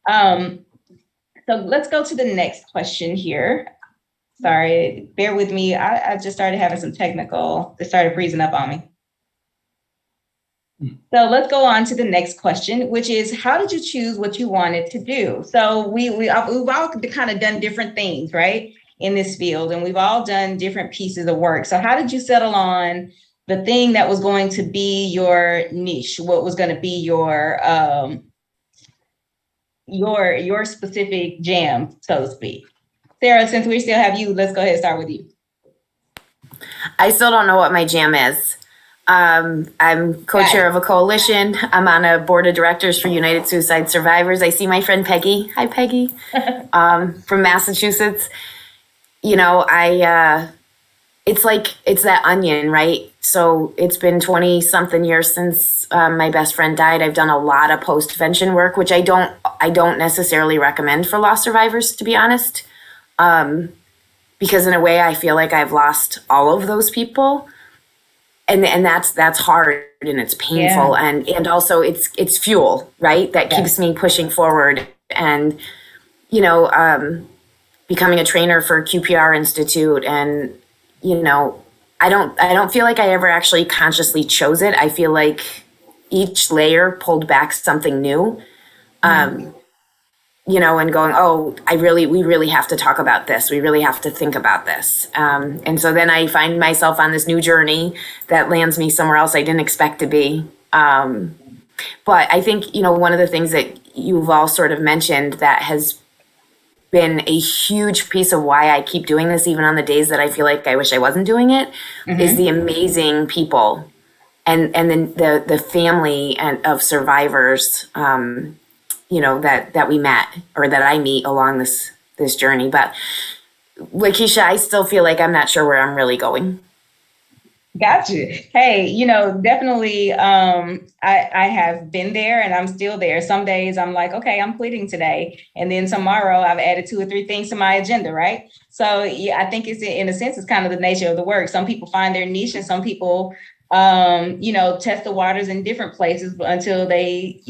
Um, so let's go to the next question here. Sorry, bear with me. I just started having some technical, it started freezing up on me. So let's go on to the next question, which is, how did you choose what you wanted to do? So we've all kind of done different things, right, in this field, and we've all done different pieces of work. So how did you settle on the thing that was going to be your niche? What was going to be your specific jam, so to speak? Sarah, since we still have you, let's go ahead and start with you. I still don't know what my jam is. I'm co-chair of a coalition. I'm on a board of directors for United Suicide Survivors. I see my friend Peggy. Hi, Peggy, from Massachusetts. You know, it's that onion, right? So it's been 20 something years since my best friend died. I've done a lot of post-vention work, which I don't necessarily recommend for loss survivors, to be honest. Because in a way I feel like I've lost all of those people. And that's hard and it's painful, and also it's fuel, right? That keeps me pushing forward. And, you know, becoming a trainer for QPR Institute, and, you know, I don't feel like I ever actually consciously chose it. I feel like each layer pulled back something new. You know, and going, oh, we really have to talk about this. We really have to think about this. And so then I find myself on this new journey that lands me somewhere else I didn't expect to be. But I think, you know, one of the things that you've all sort of mentioned that has been a huge piece of why I keep doing this, even on the days that I feel like I wish I wasn't doing it, is the amazing people and then the family of survivors, you know, that we met, or that I meet along this journey. But Lakeisha, I still feel like I'm not sure where I'm really going. Gotcha. Hey, you know, definitely, I have been there and I'm still there. Some days I'm like, okay, I'm quitting today. And then tomorrow I've added 2 or 3 things to my agenda, right? So yeah, I think it's, in a sense, it's kind of the nature of the work. Some people find their niche and some people, you know, test the waters in different places until they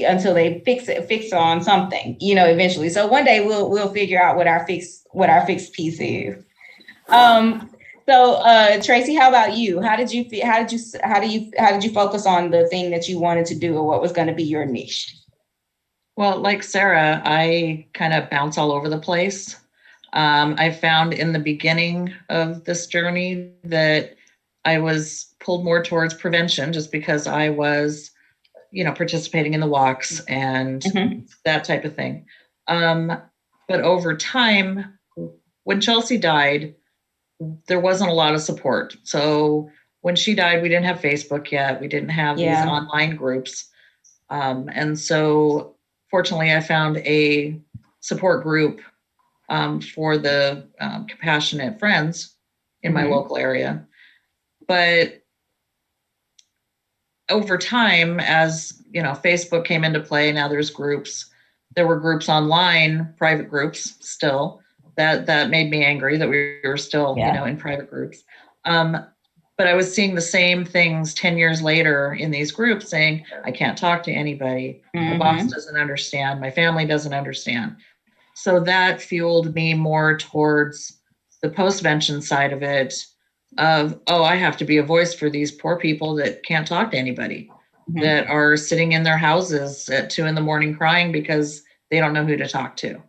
fix on something, you know, eventually. So one day we'll figure out what our fixed piece is. So Tracy, how about you? How did you focus on the thing that you wanted to do, or what was going to be your niche? Well, like Sarah, I kind of bounce all over the place. I found in the beginning of this journey that I was pulled more towards prevention, just because I was, you know, participating in the walks and that type of thing. But over time, when Chelsea died, there wasn't a lot of support. So when she died, we didn't have Facebook yet. We didn't have these online groups. And so fortunately, I found a support group for the compassionate friends in my local area. But over time, as you know, Facebook came into play. Now there's groups. There were groups online, private groups still. That made me angry that we were still, you know, in private groups. But I was seeing the same things 10 years later in these groups, saying, I can't talk to anybody. My boss doesn't understand. My family doesn't understand. So that fueled me more towards the postvention side of it, of, oh, I have to be a voice for these poor people that can't talk to anybody, that are sitting in their houses at 2 a.m. crying because they don't know who to talk to.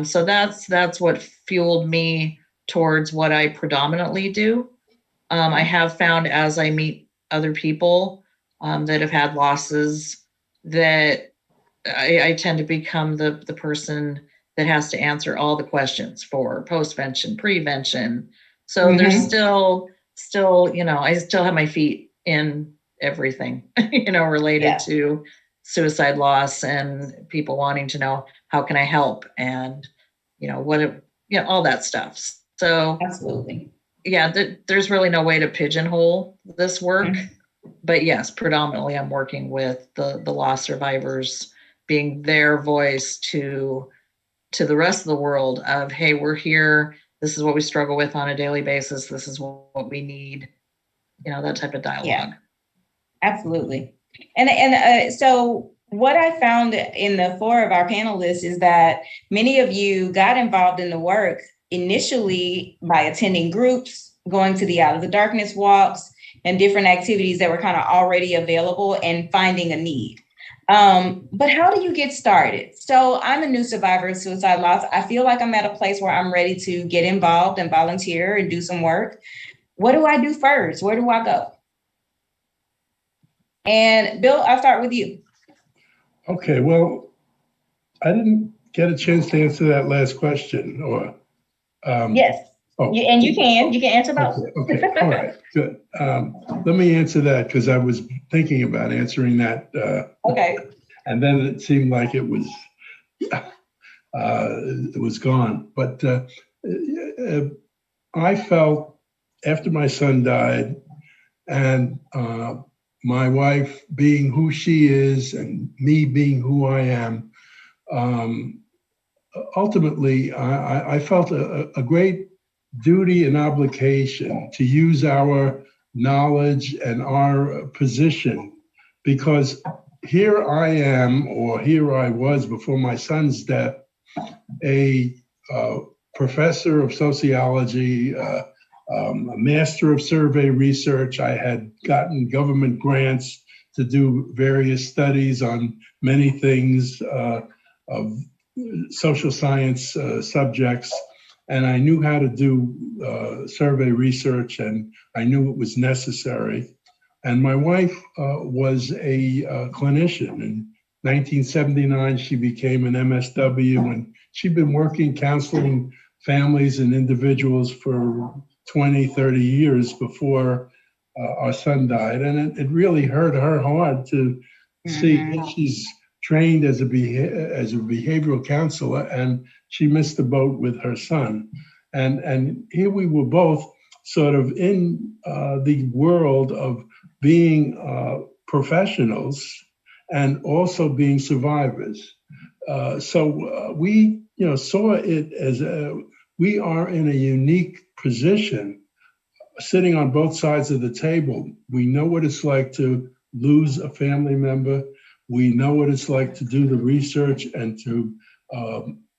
So that's what fueled me towards what I predominantly do. I have found, as I meet other people that have had losses, that I tend to become the person that has to answer all the questions for postvention, prevention. So there's still, you know, I still have my feet in everything, you know, related to suicide loss and people wanting to know, how can I help? And, you know, all that stuff. So absolutely. Yeah, there's really no way to pigeonhole this work. But yes, predominantly I'm working with the loss survivors, being their voice to the rest of the world of, hey, we're here. This is what we struggle with on a daily basis. This is what we need, you know, that type of dialogue. Yeah, absolutely. And so what I found in the 4 of our panelists is that many of you got involved in the work initially by attending groups, going to the Out of the Darkness walks, and different activities that were kind of already available and finding a need. But how do you get started? So I'm a new survivor of suicide loss. I feel like I'm at a place where I'm ready to get involved and volunteer and do some work. What do I do first? Where do I go? And Bill, I'll start with you. Okay, well, I didn't get a chance to answer that last question, or Yes. Oh, And you can answer both. okay, all right, good. Let me answer that because I was thinking about answering that. Okay. And then it seemed like it was gone. But I felt after my son died, and my wife being who she is, and me being who I am, ultimately, I felt a great duty and obligation to use our knowledge and our position, because here I am, or here I was before my son's death, a professor of sociology, a master of survey research. I had gotten government grants to do various studies on many things of social science subjects. And I knew how to do survey research, and I knew it was necessary. And my wife was a clinician. In 1979, she became an MSW, and she'd been working counseling families and individuals for 20, 30 years before our son died. And it really hurt her hard to see that she's trained as a behavioral counselor, and she missed the boat with her son. And here we were both sort of in the world of being professionals and also being survivors. So we, saw it as we are in a unique position, sitting on both sides of the table. We know what it's like to lose a family member. We know what it's like to do the research and to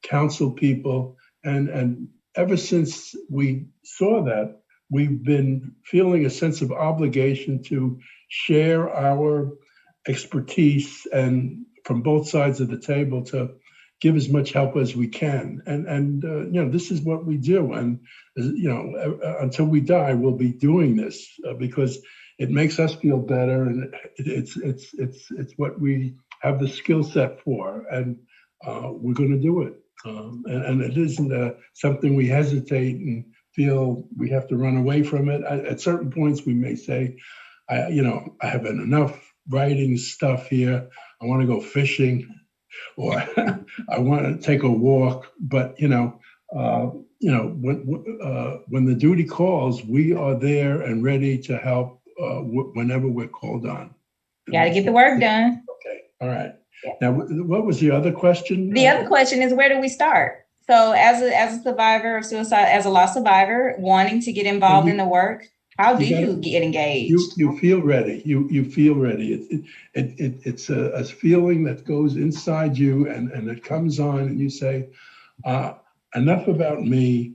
counsel people. And ever since we saw that, we've been feeling a sense of obligation to share our expertise, and from both sides of the table to give as much help as we can. And this is what we do. And, until we die, we'll be doing this because it makes us feel better, and it's what we have the skill set for, and we're going to do it. And it isn't something we hesitate and feel we have to run away from it. At certain points, we may say, I have enough writing stuff here. I want to go fishing, or I want to take a walk. But when the duty calls, we are there and ready to help whenever we're called on. Got to get the work done. Okay, all right. Yeah. Now, what was the other question? The other question is, where do we start? So as a survivor of suicide, as a lost survivor, wanting to get involved in the work, how do you get engaged? You feel ready. You feel ready. It's a feeling that goes inside you, and it comes on, and you say, enough about me.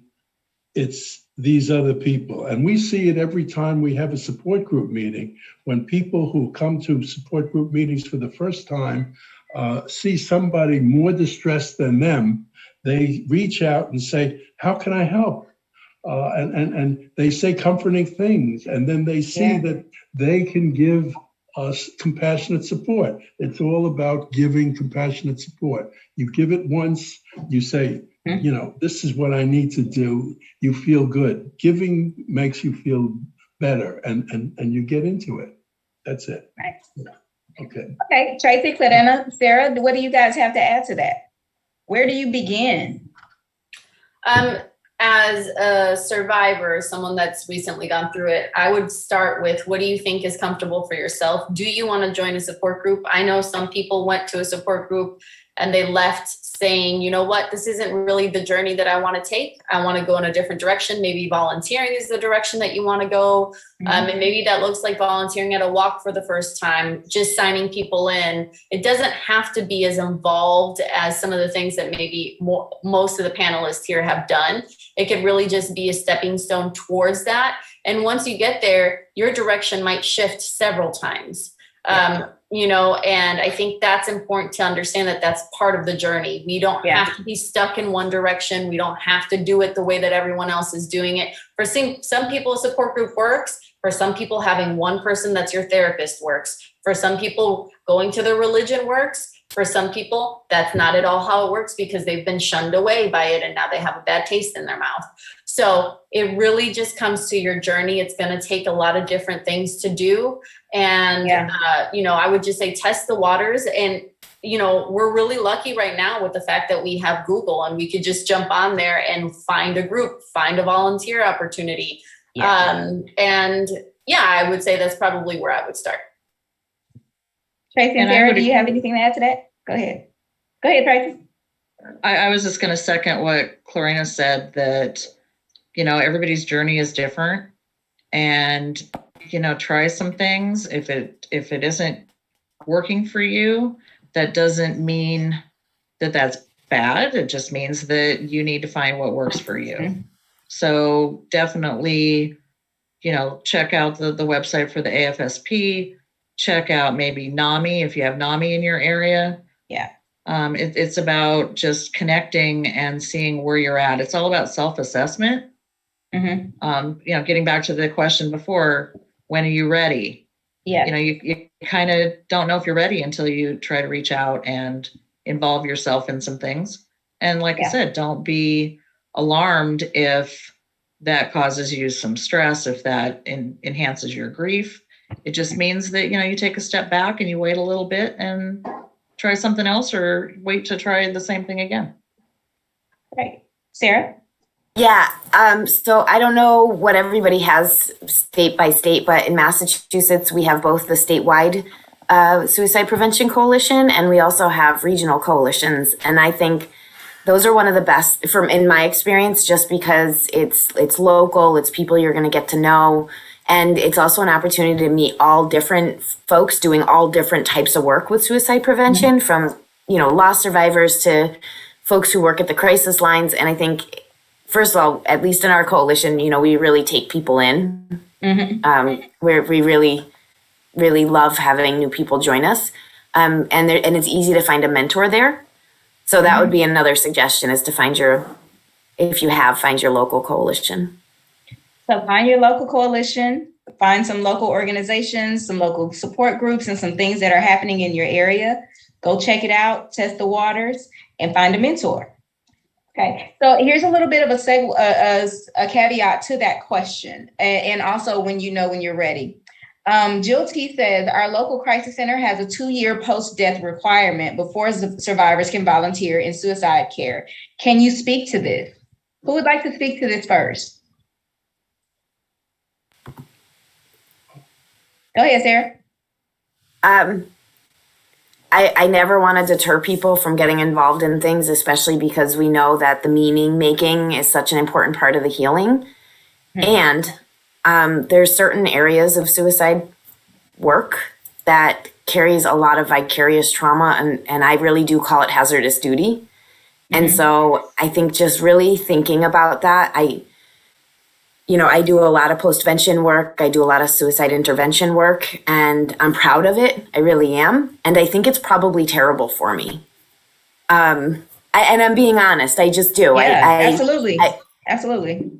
It's these other people. And we see it every time we have a support group meeting. When people who come to support group meetings for the first time see somebody more distressed than them, they reach out and say, how can I help? And they say comforting things, and then they see that they can give us compassionate support. It's all about giving compassionate support. You give it once, you say, this is what I need to do. You feel good. Giving makes you feel better, and you get into it. That's it. Right. Okay. Okay, Tracy, Clarena, Sarah, what do you guys have to add to that? Where do you begin? As a survivor, someone that's recently gone through it, I would start with, what do you think is comfortable for yourself? Do you want to join a support group? I know some people went to a support group and they left saying, you know what, this isn't really the journey that I want to take. I want to go in a different direction. Maybe volunteering is the direction that you want to go. And maybe that looks like volunteering at a walk for the first time, just signing people in. It doesn't have to be as involved as some of the things that maybe most of the panelists here have done. It could really just be a stepping stone towards that. And once you get there, your direction might shift several times. You know, and I think that's important to understand, that that's part of the journey. We don't have to be stuck in one direction. We don't have to do it the way that everyone else is doing it. For some people, a support group works. For some people, having one person that's your therapist works. For some people, going to their religion works. For some people, that's not at all how it works, because they've been shunned away by it and now they have a bad taste in their mouth. So it really just comes to your journey. It's going to take a lot of different things to do. And, you know, I would just say test the waters. And, you know, we're really lucky right now with the fact that we have Google and we could just jump on there and find a group, find a volunteer opportunity. And yeah, I would say that's probably where I would start. Tracy and Sarah, do you have anything to add to that? Go ahead. Go ahead, Tracy. I was just going to second what Clarina said, that, you know, everybody's journey is different, and, you know, try some things. If it isn't working for you, that doesn't mean that that's bad. It just means that you need to find what works for you. So definitely, you know, check out the website for the AFSP. Check out maybe NAMI if you have NAMI in your area. It's about just connecting and seeing where you're at. It's all about self-assessment. You know, getting back to the question before, when are you ready? You know, you kind of don't know if you're ready until you try to reach out and involve yourself in some things. And like I said, don't be alarmed if that causes you some stress, if that enhances your grief. It just means that, you know, you take a step back and you wait a little bit and try something else, or wait to try the same thing again. Right. Sarah? Yeah. So I don't know what everybody has state by state, but in Massachusetts, we have both the statewide Suicide Prevention Coalition, and we also have regional coalitions. And I think those are one of the best in my experience, just because it's local, it's people you're going to get to know. And it's also an opportunity to meet all different folks doing all different types of work with suicide prevention, from, you know, loss survivors to folks who work at the crisis lines. And I think, first of all, at least in our coalition, you know, we really take people in. We really, really love having new people join us. And it's easy to find a mentor there. So that would be another suggestion, is to find your local coalition. So find your local coalition, find some local organizations, some local support groups, and some things that are happening in your area. Go check it out, test the waters, and find a mentor. Okay, so here's a little bit of a caveat to that question, and also when you're ready. Jill T says, our local crisis center has a 2-year post-death requirement before survivors can volunteer in suicide care. Can you speak to this? Who would like to speak to this first? Go ahead, Sarah. I never want to deter people from getting involved in things, especially because we know that the meaning making is such an important part of the healing. And there's certain areas of suicide work that carries a lot of vicarious trauma, and I really do call it hazardous duty. And so I think just really thinking about that, I do a lot of postvention work. I do a lot of suicide intervention work, and I'm proud of it. I really am. And I think it's probably terrible for me. And I'm being honest. I just do. Yeah, absolutely. Absolutely.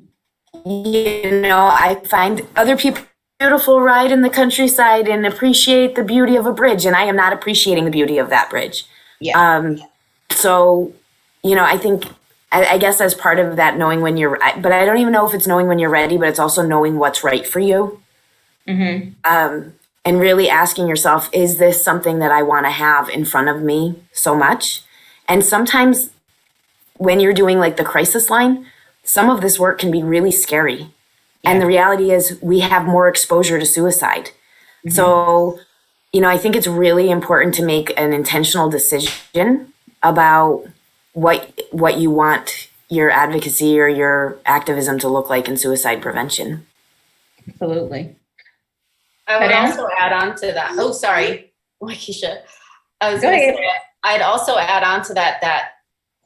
You know, I find other people beautiful ride in the countryside and appreciate the beauty of a bridge, and I am not appreciating the beauty of that bridge. So, you know, I think, I guess as part of that, knowing when you're, but I don't even know if it's knowing when you're ready, but it's also knowing what's right for you. And really asking yourself, is this something that I want to have in front of me so much? And sometimes when you're doing like the crisis line, some of this work can be really scary. And the reality is we have more exposure to suicide. So, you know, I think it's really important to make an intentional decision about what you want your advocacy or your activism to look like in suicide prevention. Absolutely. I would Diana? also add on to that. Oh, sorry, Keisha. I was Go going to ahead. say, I'd also add on to that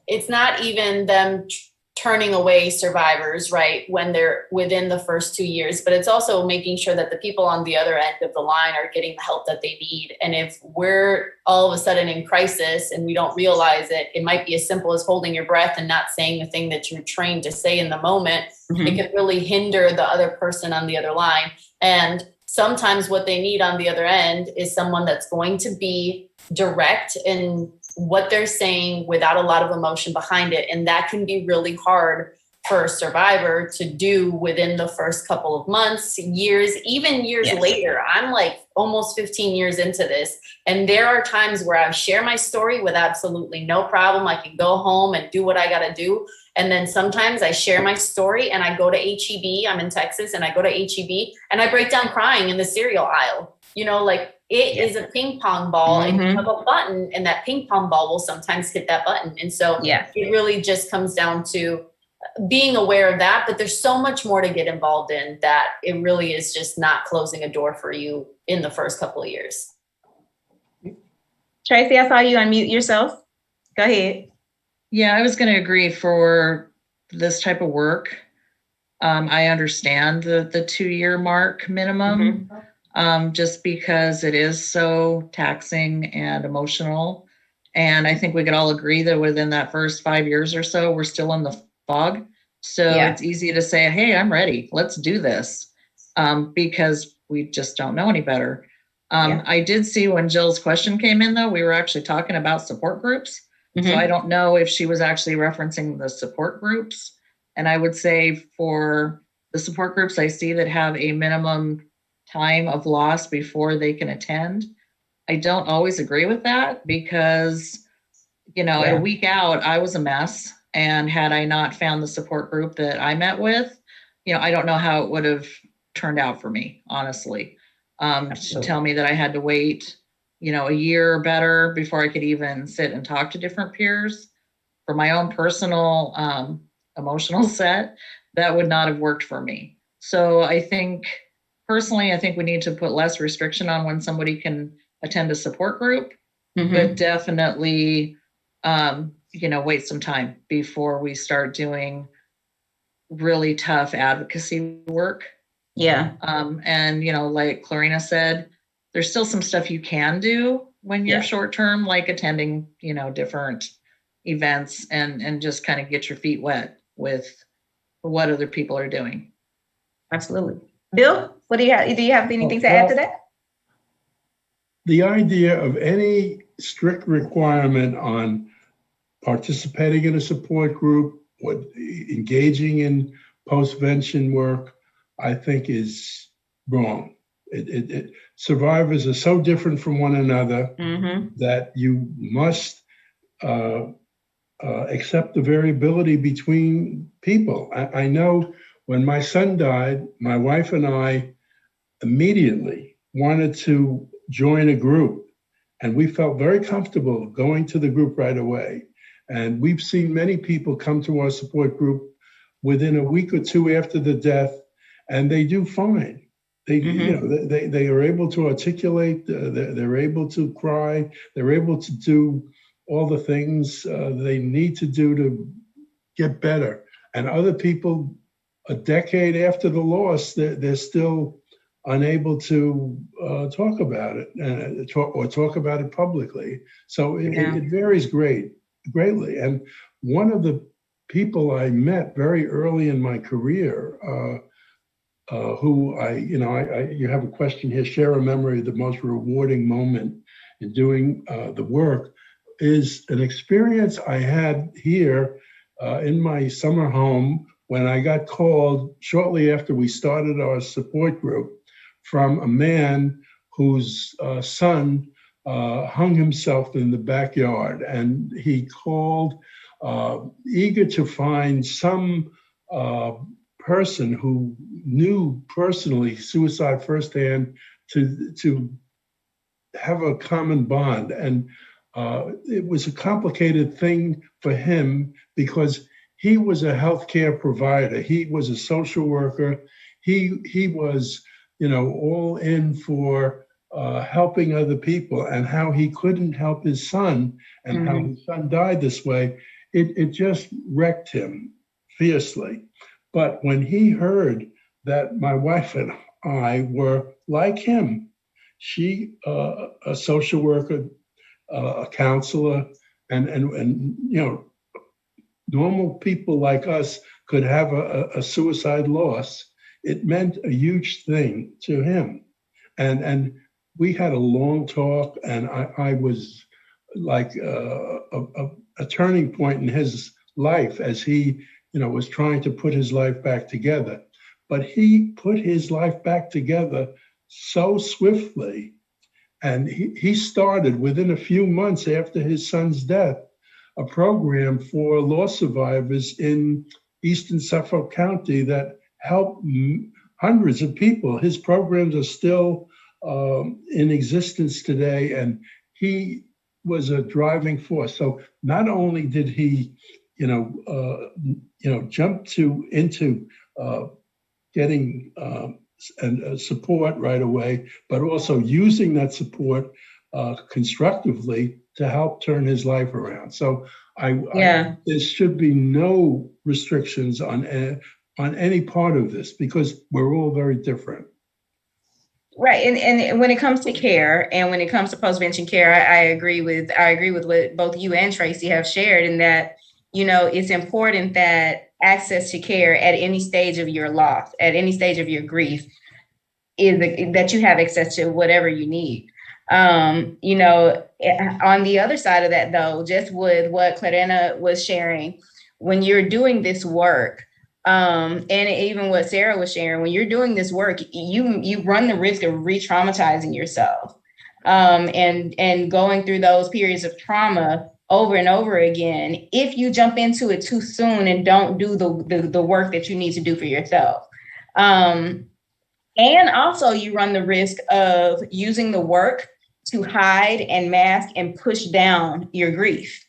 it's not even them turning away survivors, right, when they're within the first 2 years, but it's also making sure that the people on the other end of the line are getting the help that they need. And if we're all of a sudden in crisis and we don't realize it, it might be as simple as holding your breath and not saying the thing that you're trained to say in the moment. Mhm. It could really hinder the other person on the other line. And sometimes what they need on the other end is someone that's going to be direct in what they're saying without a lot of emotion behind it. And that can be really hard for a survivor to do within the first couple of months, years, even years Yes. later. I'm like almost 15 years into this. And there are times where I share my story with absolutely no problem. I can go home and do what I got to do. And then sometimes I share my story and I go to HEB. I'm in Texas and I go to HEB and I break down crying in the cereal aisle. You know, like it is a ping pong ball and you have a button and that ping pong ball will sometimes hit that button. And so Yeah. it really just comes down to being aware of that. But there's so much more to get involved in that it really is just not closing a door for you in the first couple of years. Tracy, I saw you unmute yourself. Go ahead. Yeah, I was going to agree for this type of work. I understand the 2-year mark minimum, just because it is so taxing and emotional. And I think we could all agree that within that first 5 years or so, we're still in the fog. So it's easy to say, hey, I'm ready. Let's do this, because we just don't know any better. I did see when Jill's question came in, though, we were actually talking about support groups. So I don't know if she was actually referencing the support groups. And I would say for the support groups I see that have a minimum time of loss before they can attend, I don't always agree with that because, at a week out, I was a mess. And had I not found the support group that I met with, I don't know how it would have turned out for me, honestly. To tell me that I had to wait a year or better before I could even sit and talk to different peers for my own personal emotional set, that would not have worked for me. So I think personally, we need to put less restriction on when somebody can attend a support group, but definitely, wait some time before we start doing really tough advocacy work. Yeah. And, like Clarina said, there's still some stuff you can do when you're short term, like attending, different events and just kind of get your feet wet with what other people are doing. Absolutely. Bill, what do you have? Do you have anything to add to that? The idea of any strict requirement on participating in a support group or engaging in postvention work, I think is wrong. Survivors are so different from one another that you must accept the variability between people. I know when my son died, my wife and I immediately wanted to join a group, and we felt very comfortable going to the group right away. And we've seen many people come to our support group within a week or two after the death, and they do fine. They, they are able to articulate. They're able to cry. They're able to do all the things they need to do to get better. And other people, a decade after the loss, they're still unable to talk about it or talk about it publicly. So it varies greatly. And one of the people I met very early in my career, who you have a question here, share a memory of the most rewarding moment in doing the work, is an experience I had here in my summer home when I got called shortly after we started our support group from a man whose son hung himself in the backyard. And he called eager to find some person who knew personally suicide firsthand to have a common bond. And it was a complicated thing for him because he was a healthcare provider. He was a social worker. He was, all in for helping other people, and how he couldn't help his son, and how his son died this way. It just wrecked him fiercely. But when he heard that my wife and I were like him, she, a social worker, a counselor, and normal people like us could have a suicide loss. It meant a huge thing to him, and we had a long talk, and I was like a turning point in his life as he was trying to put his life back together. But he put his life back together so swiftly. And he started within a few months after his son's death, a program for law survivors in Eastern Suffolk County that helped hundreds of people. His programs are still in existence today, and he was a driving force. So not only did he, jump into getting and support right away, but also using that support constructively to help turn his life around. So there should be no restrictions on any part of this, because we're all very different. Right. And when it comes to care, and when it comes to postvention care, I agree with what both you and Tracy have shared, in that, it's important that access to care at any stage of your loss, at any stage of your grief, is that you have access to whatever you need. On the other side of that, though, just with what Clarena was sharing, when you're doing this work, and even what Sarah was sharing, when you're doing this work, you run the risk of re-traumatizing yourself, and going through those periods of trauma over and over again if you jump into it too soon and don't do the work that you need to do for yourself. And also you run the risk of using the work to hide and mask and push down your grief.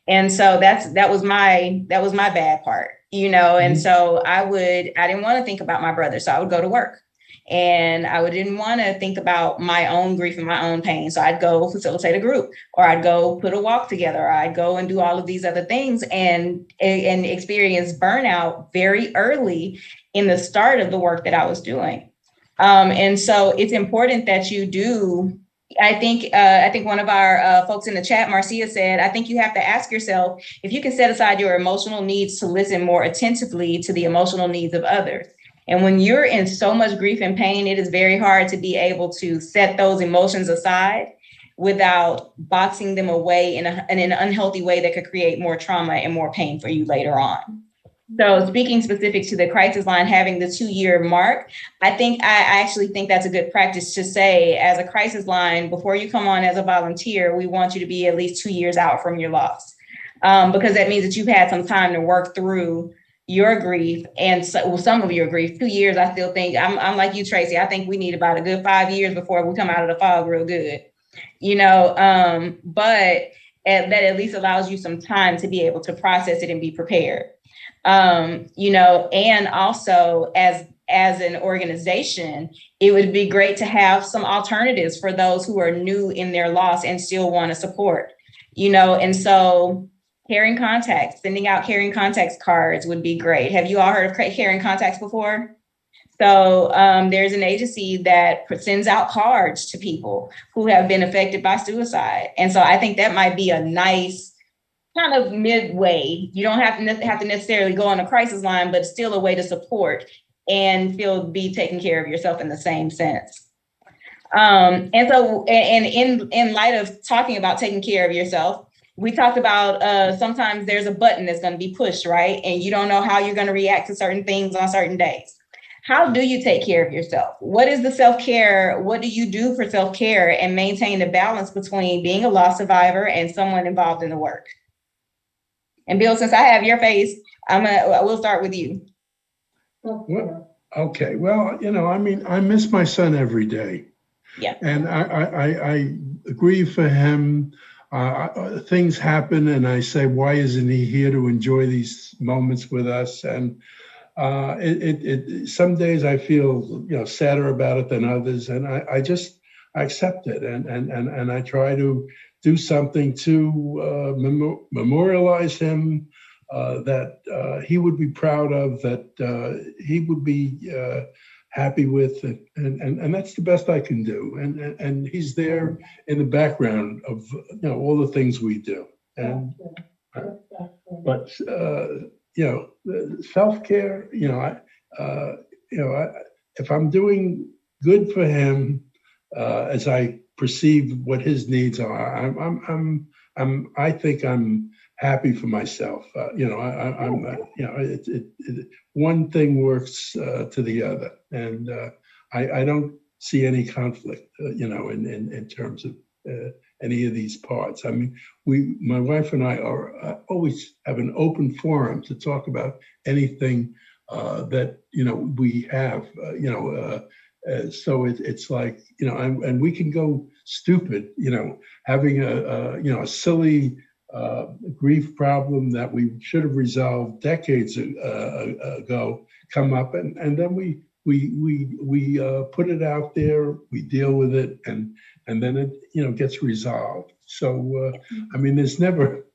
And so that was my bad part, and so I didn't want to think about my brother. So I would go to work, and I didn't want to think about my own grief and my own pain. So I'd go facilitate a group, or I'd go put a walk together, or I'd go and do all of these other things, and experience burnout very early in the start of the work that I was doing. And so it's important that you do. I think one of our folks in the chat, Marcia, said, I think you have to ask yourself if you can set aside your emotional needs to listen more attentively to the emotional needs of others. And when you're in so much grief and pain, it is very hard to be able to set those emotions aside without boxing them away in an unhealthy way that could create more trauma and more pain for you later on. So speaking specific to the crisis line having the 2-year mark, I actually think that's a good practice to say, as a crisis line, before you come on as a volunteer, we want you to be at least 2 years out from your loss, because that means that you've had some time to work through your grief, and some of your grief. 2 years, I still think, I'm like you, Tracy. I think we need about a good 5 years before we come out of the fog real good, but that at least allows you some time to be able to process it and be prepared. And also as an organization, it would be great to have some alternatives for those who are new in their loss and still want to support, and so caring contacts, sending out caring contacts cards would be great. Have you all heard of caring contacts before? So there's an agency that sends out cards to people who have been affected by suicide. And so I think that might be a nice kind of midway. You don't have to necessarily go on a crisis line, but still a way to support and be taking care of yourself in the same sense. And in light of talking about taking care of yourself, we talked about sometimes there's a button that's going to be pushed, right? And you don't know how you're going to react to certain things on certain days. How do you take care of yourself? What is the self-care? What do you do for self-care and maintain the balance between being a loss survivor and someone involved in the work? And Bill, since I have your face, we'll start with you. Well, okay. Well, I miss my son every day. Yeah. And I grieve for him. things happen, and I say, why isn't he here to enjoy these moments with us? And some days I feel, sadder about it than others, and I accept it, and I try to do something to memorialize him, that he would be proud of, that he would be happy with, and that's the best I can do. And he's there in the background of all the things we do. And but self-care, if I'm doing good for him, as I perceive what his needs are, I think I'm happy for myself. One thing works to the other, and I don't see any conflict, in terms of any of these parts. I mean, my wife and I are always have an open forum to talk about anything that we have. So it's like, and we can go stupid, having a silly grief problem that we should have resolved decades ago come up, and then we put it out there, we deal with it, and then it gets resolved. So I mean, there's never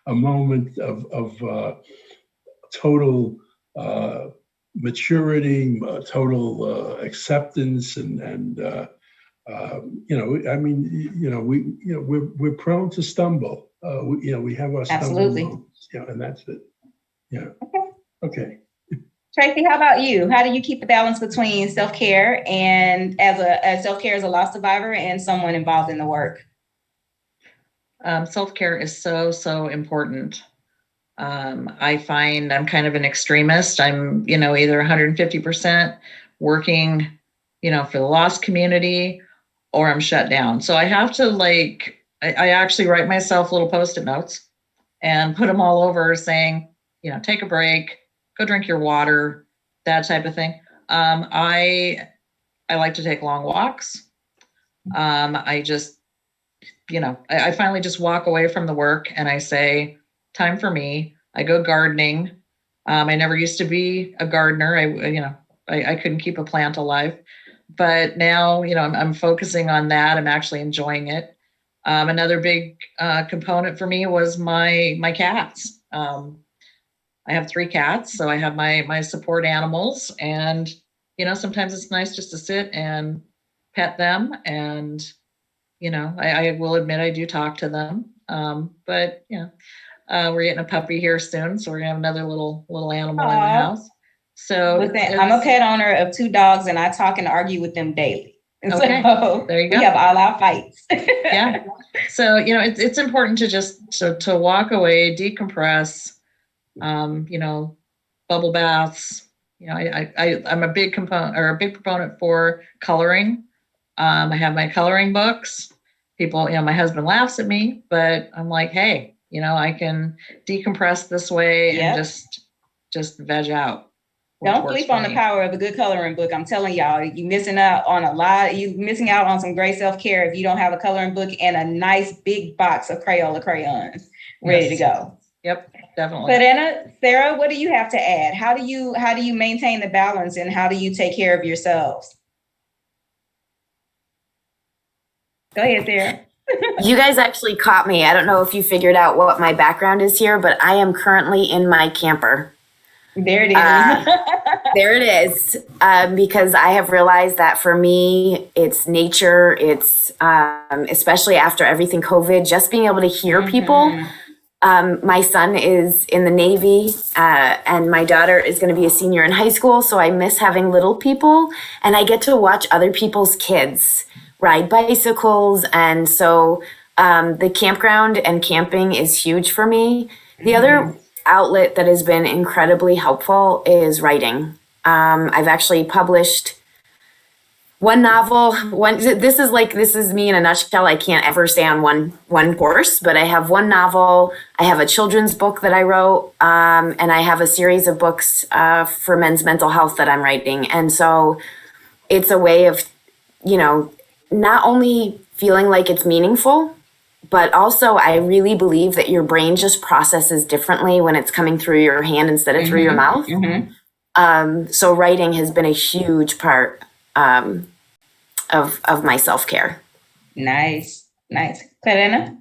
a moment of total maturity, total acceptance, and I mean, we're prone to stumble. We have our stumble Absolutely. moments, and that's it. Yeah. Okay. Tracy, how about you? How do you keep the balance between self-care and as self-care as a loss survivor and someone involved in the work? Self-care is so important. I find I'm kind of an extremist. I'm, either 150% working, for the lost community, or I'm shut down. So I have to I actually write myself little Post-it notes and put them all over saying, take a break, go drink your water, that type of thing. I like to take long walks. I just, I finally just walk away from the work and I say, time for me. I go gardening. I never used to be a gardener. I couldn't keep a plant alive, but now, I'm focusing on that. I'm actually enjoying it. Another big component for me was my cats. I have 3 cats, so I have my support animals, and sometimes it's nice just to sit and pet them, and I will admit I do talk to them, but we're getting a puppy here soon, so we're gonna have another little animal in the house. So listen, I'm a pet owner of 2 dogs, and I talk and argue with them daily. Okay, so there you go. We have all our fights. Yeah. So it's important to just to walk away, decompress. Bubble baths. I'm a big proponent for coloring. I have my coloring books. People, my husband laughs at me, but I'm like, hey, I can decompress this way. Yep. And just veg out. Don't sleep on the power of a good coloring book. I'm telling y'all, you're missing out on a lot. You're missing out on some great self-care if you don't have a coloring book and a nice big box of Crayola crayons ready to go. Yep, definitely. But Anna, Sarah, what do you have to add? How do you maintain the balance, and how do you take care of yourselves? Go ahead, Sarah. You guys actually caught me. I don't know if you figured out what my background is here, but I am currently in my camper. There it is. There it is. Because I have realized that for me, it's nature. It's especially after everything COVID, just being able to hear people. My son is in the Navy, and my daughter is going to be a senior in high school. So I miss having little people, and I get to watch other people's kids ride bicycles. And so the campground and camping is huge for me. The other outlet that has been incredibly helpful is writing. I've actually published one novel. This is me in a nutshell. I can't ever stay on one course, but I have one novel. I have a children's book that I wrote, and I have a series of books for men's mental health that I'm writing. And so it's a way of, not only feeling like it's meaningful, But also, I really believe that your brain just processes differently when it's coming through your hand instead of through your mouth. So writing has been a huge part of my self-care. Nice. Clarena?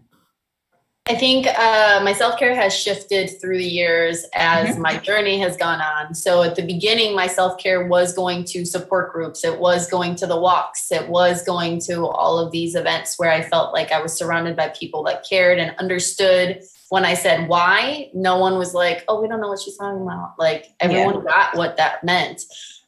I think my self-care has shifted through the years as my journey has gone on. So at the beginning, my self-care was going to support groups. It was going to the walks. It was going to all of these events where I felt like I was surrounded by people that cared and understood. When I said why, no one was like, oh, we don't know what she's talking about. Like everyone got what that meant.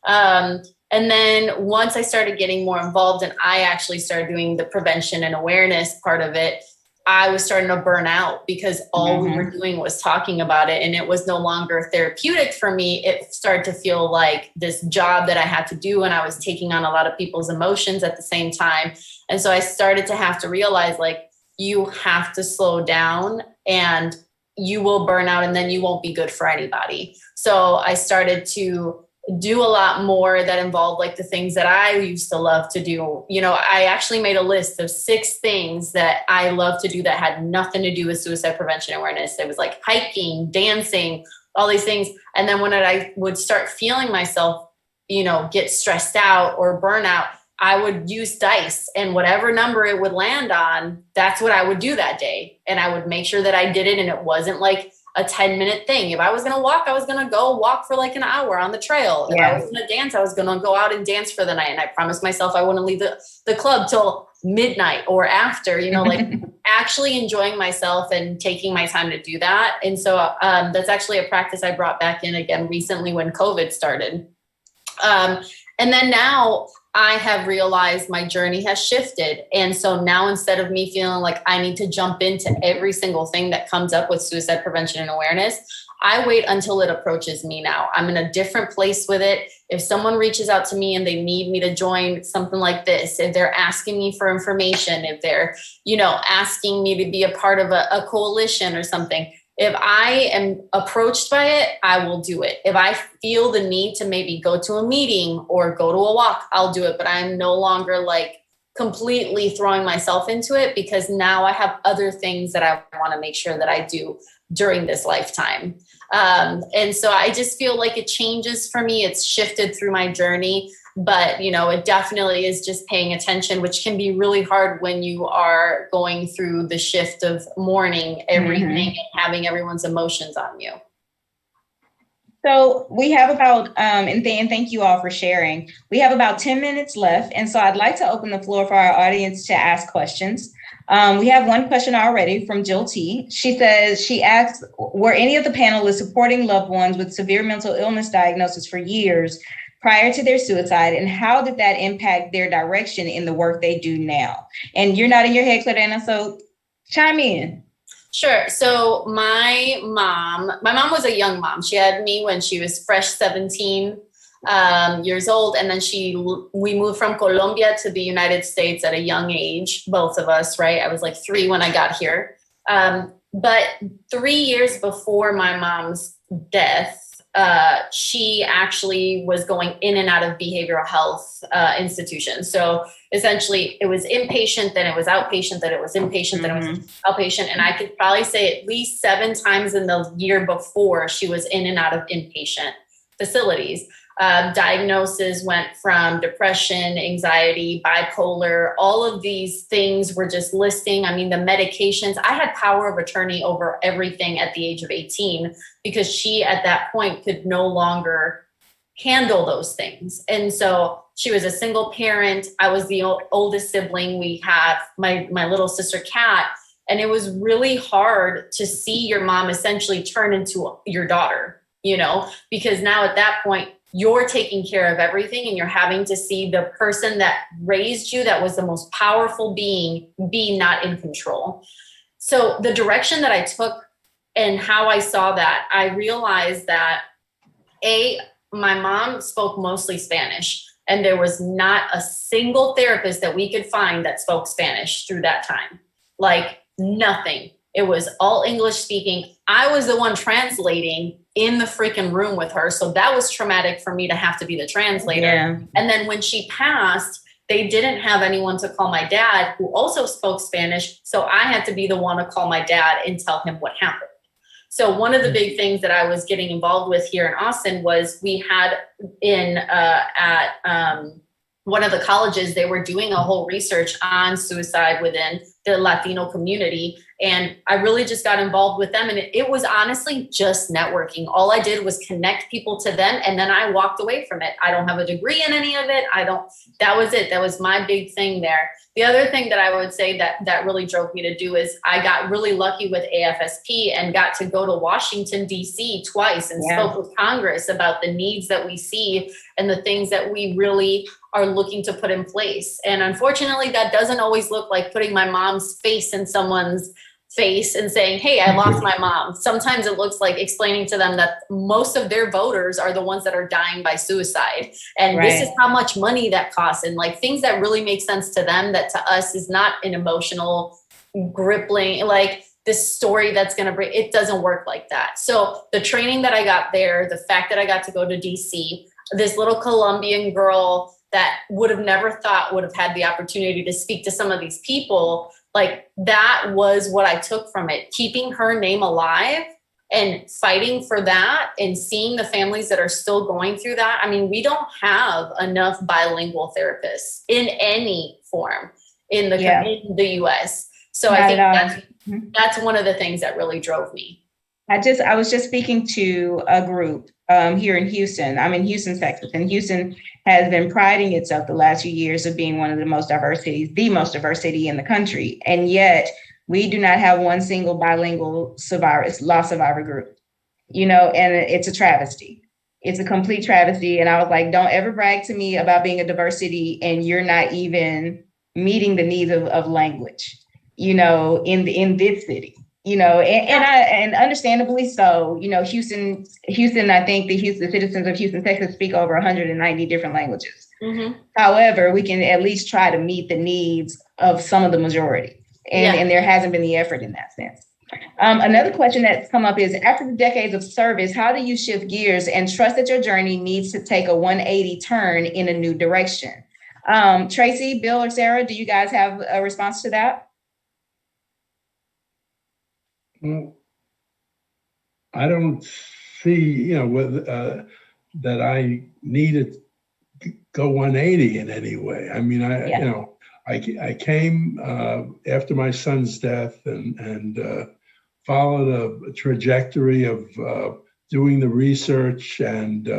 And then once I started getting more involved and I actually started doing the prevention and awareness part of it, I was starting to burn out because all we were doing was talking about it, and it was no longer therapeutic for me. It started to feel like this job that I had to do, and I was taking on a lot of people's emotions at the same time. And so I started to have to realize, like, you have to slow down and you will burn out, and then you won't be good for anybody. So I started to do a lot more that involved like the things that I used to love to do. You know, I actually made a list of 6 things that I love to do that had nothing to do with suicide prevention awareness. It was like hiking, dancing, all these things. And then when I would start feeling myself, you know, get stressed out or burn out, I would use dice, and whatever number it would land on, that's what I would do that day. And I would make sure that I did it. And it wasn't like a 10-minute thing. If I was going to walk, I was going to go walk for like an hour on the trail. If I was going to dance, I was going to go out and dance for the night. And I promised myself I wouldn't leave the club till midnight or after, you know, like actually enjoying myself and taking my time to do that. And so that's actually a practice I brought back in again recently when COVID started. And then now I have realized my journey has shifted. And so now instead of me feeling like I need to jump into every single thing that comes up with suicide prevention and awareness, I wait until it approaches me now. I'm in a different place with it. If someone reaches out to me and they need me to join something like this, if they're asking me for information, if they're, you know, asking me to be a part of a coalition or something, if I am approached by it, I will do it. If I feel the need to maybe go to a meeting or go to a walk, I'll do it. But I'm no longer like completely throwing myself into it because now I have other things that I want to make sure that I do during this lifetime. And so I just feel like it changes for me. It's shifted through my journey. But, you know, it definitely is just paying attention, which can be really hard when you are going through the shift of mourning everything and having everyone's emotions on you. So we have about, and thank you all for sharing. We have about 10 minutes left. And so I'd like to open the floor for our audience to ask questions. We have one question already from Jill T. She asks, were any of the panelists supporting loved ones with severe mental illness diagnosis for years prior to their suicide, and how did that impact their direction in the work they do now? And you're nodding your head, Clarena, so chime in. Sure. So my mom was a young mom. She had me when she was fresh 17 years old. And then we moved from Colombia to the United States at a young age, both of us, right? I was like 3 when I got here. But 3 years before my mom's death, she actually was going in and out of behavioral health institutions. So essentially it was inpatient, then it was outpatient, then it was inpatient, then it was outpatient. And I could probably say at least 7 times in the year before she was in and out of inpatient facilities. Diagnosis went from depression, anxiety, bipolar, all of these things were just listing. I mean, the medications, I had power of attorney over everything at the age of 18 because she at that point could no longer handle those things. And so she was a single parent. I was the oldest sibling. We have my little sister, Kat, and it was really hard to see your mom essentially turn into your daughter, you know, because now at that point, you're taking care of everything and you're having to see the person that raised you, that was the most powerful being, be not in control. So the direction that I took and how I saw that, I realized that my mom spoke mostly Spanish, and there was not a single therapist that we could find that spoke Spanish through that time. Like nothing. It was all English speaking. I was the one translating in the freaking room with her. So that was traumatic for me to have to be the translator. Yeah. And then when she passed, they didn't have anyone to call my dad who also spoke Spanish. So I had to be the one to call my dad and tell him what happened. So one of the big things that I was getting involved with here in Austin was we had at one of the colleges, they were doing a whole research on suicide within the Latino community. And I really just got involved with them. And it was honestly just networking. All I did was connect people to them. And then I walked away from it. I don't have a degree in any of it. That was it. That was my big thing there. The other thing that I would say that really drove me to do is I got really lucky with AFSP and got to go to Washington, D.C. twice and spoke with Congress about the needs that we see and the things that we really are looking to put in place. And unfortunately, that doesn't always look like putting my mom's face in someone's face and saying, hey, I lost my mom. Sometimes it looks like explaining to them that most of their voters are the ones that are dying by suicide. And this is how much money that costs. And like things that really make sense to them, that to us is not an emotional gripping, like this story that's going to bring, it doesn't work like that. So the training that I got there, the fact that I got to go to DC, this little Colombian girl that would have never thought would have had the opportunity to speak to some of these people, like that was what I took from it. Keeping her name alive and fighting for that and seeing the families that are still going through that. I mean, we don't have enough bilingual therapists in any form in the US. So I think that's one of the things that really drove me. I was just speaking to a group here in Houston. I'm in Houston, Texas, and Houston has been priding itself the last few years of being one of the most diverse cities, the most diverse city in the country. And yet we do not have one single bilingual loss survivor group, and it's a travesty. It's a complete travesty. And I was like, don't ever brag to me about being a diverse city and you're not even meeting the needs of language, in this city. And understandably so, Houston, I think the citizens of Houston, Texas speak over 190 different languages. Mm-hmm. However, we can at least try to meet the needs of some of the majority. And there hasn't been the effort in that sense. Another question that's come up is, after the decades of service, how do you shift gears and trust that your journey needs to take a 180 turn in a new direction? Tracy, Bill, or Sarah, do you guys have a response to that? Well, I don't see, that I needed to go 180 in any way. I mean, I came after my son's death and followed a trajectory of doing the research and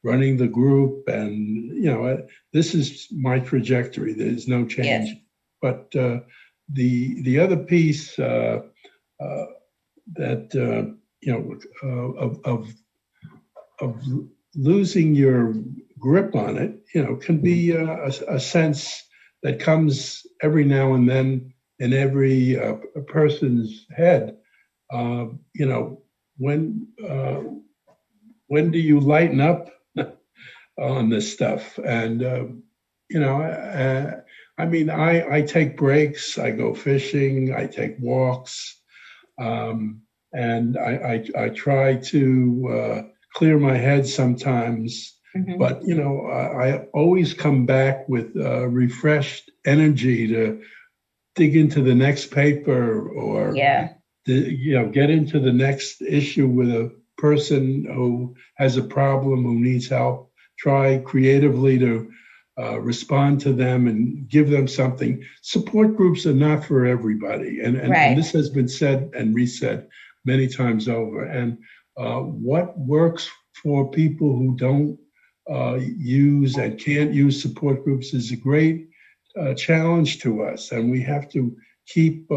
running the group. And, this is my trajectory. There's no change. Yes. But the other piece of losing your grip on it, can be a sense that comes every now and then in every person's head. When do you lighten up on this stuff? And I take breaks. I go fishing. I take walks. And I try to clear my head sometimes, but I always come back with refreshed energy to dig into the next paper or get into the next issue with a person who has a problem, who needs help. Try creatively to respond to them and give them something. Support groups are not for everybody. And this has been said and resaid many times over. And what works for people who don't use and can't use support groups is a great challenge to us. And we have to keep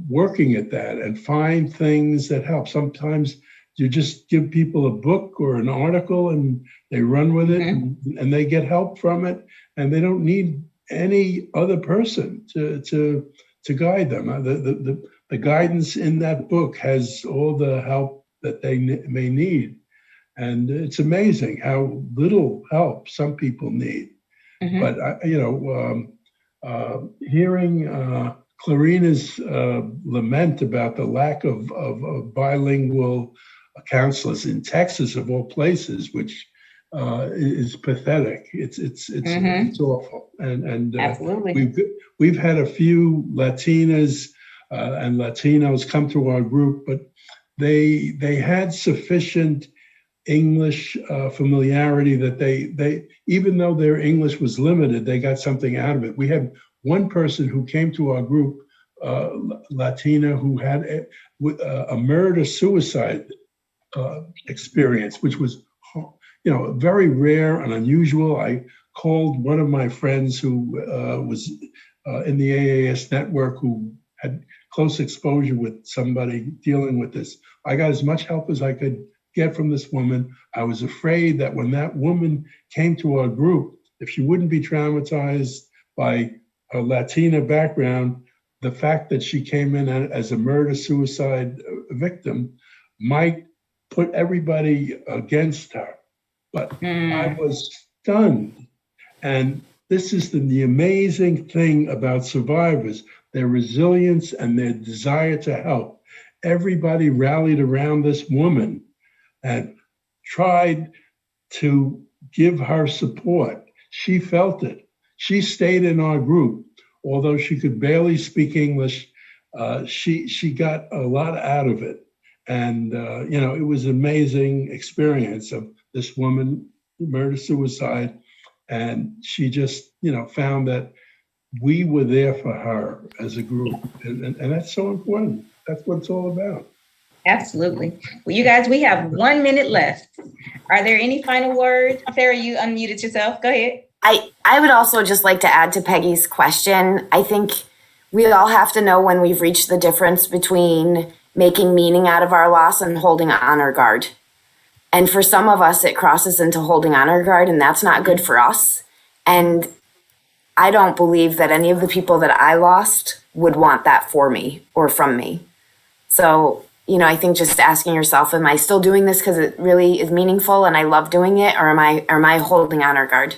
working at that and find things that help. Sometimes you just give people a book or an article and they run with it and they get help from it, and they don't need any other person to guide them. The guidance in that book has all the help that they may need. And it's amazing how little help some people need. But, hearing Clarina's lament about the lack of bilingual counselors in Texas, of all places, which is pathetic. It's awful. And Absolutely. we've had a few Latinas and Latinos come to our group, but they had sufficient English familiarity that they even though their English was limited, they got something out of it. We had one person who came to our group, Latina, who had a murder-suicide experience, which was, very rare and unusual. I called one of my friends who was in the AAS network who had close exposure with somebody dealing with this. I got as much help as I could get from this woman. I was afraid that when that woman came to our group, if she wouldn't be traumatized by her Latina background, the fact that she came in as a murder-suicide victim might put everybody against her. But I was stunned. And this is the amazing thing about survivors, their resilience and their desire to help. Everybody rallied around this woman and tried to give her support. She felt it. She stayed in our group. Although she could barely speak English, she got a lot out of it. And, it was an amazing experience of this woman, murder-suicide. And she just, found that we were there for her as a group. And that's so important. That's what it's all about. Absolutely. Well, you guys, we have 1 minute left. Are there any final words? Sarah, you unmuted yourself. Go ahead. I would also just like to add to Peggy's question. I think we all have to know when we've reached the difference between making meaning out of our loss and holding honor guard. And for some of us, it crosses into holding honor guard, and that's not good for us. And I don't believe that any of the people that I lost would want that for me or from me. So, I think just asking yourself, am I still doing this because it really is meaningful and I love doing it, or am I holding honor guard?